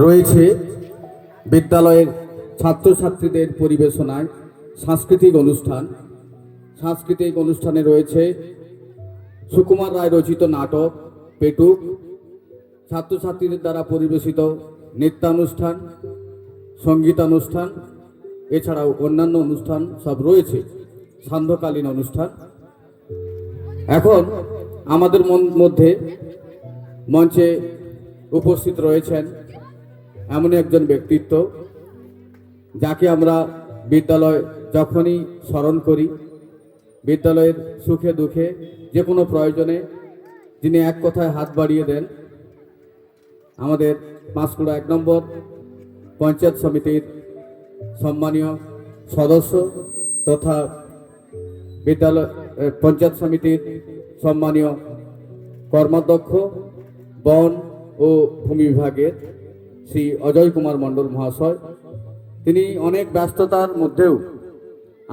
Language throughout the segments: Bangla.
রয়েছে বিদ্যালয়ের ছাত্রছাত্রীদের পরিবেশনায় সাংস্কৃতিক অনুষ্ঠানে রয়েছে সুকুমার রায় রচিত নাটক পেটুক, ছাত্রছাত্রীদের দ্বারা পরিবেশিত নৃত্যানুষ্ঠান, সঙ্গীতানুষ্ঠান, এছাড়াও অন্যান্য অনুষ্ঠান সব রয়েছে, সান্ধ্যকালীন অনুষ্ঠান। এখন আমাদের মধ্যে মঞ্চে উপস্থিত রয়েছেন এমন একজন ব্যক্তিত্ব যাকে আমরা বিদ্যালয় যখনই স্মরণ করি, বিদ্যালয়ের সুখে দুঃখে যে কোনো প্রয়োজনে যিনি এক কথায় হাত বাড়িয়ে দেন, আমাদের পাঁশকুড়া 1 নম্বর পঞ্চায়েত সমিতির সম্মানীয় সদস্য তথা বিদ্যালয় পঞ্চায়েত সমিতির সম্মানীয় কর্মাধ্যক্ষ বন ও ভূমি বিভাগের শ্রী অজয় কুমার মণ্ডল মহাশয়। তিনি অনেক ব্যস্ততার মধ্যেও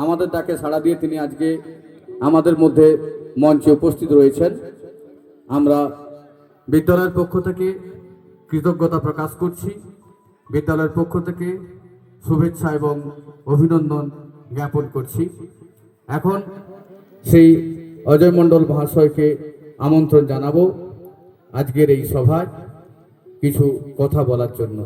আমাদের ডাকে সাড়া দিয়ে তিনি আজকে আমাদের মধ্যে মঞ্চে উপস্থিত রয়েছেন। আমরা বিদ্যালয়ের পক্ষ থেকে কৃতজ্ঞতা প্রকাশ করছি, বিদ্যালয়ের পক্ষ থেকে শুভেচ্ছা এবং অভিনন্দন জ্ঞাপন করছি। এখন সেই অজয় মণ্ডল মহাশয়কে আমন্ত্রণ জানাবো আজকের এই সভায় কিছু কথা বলার জন্য।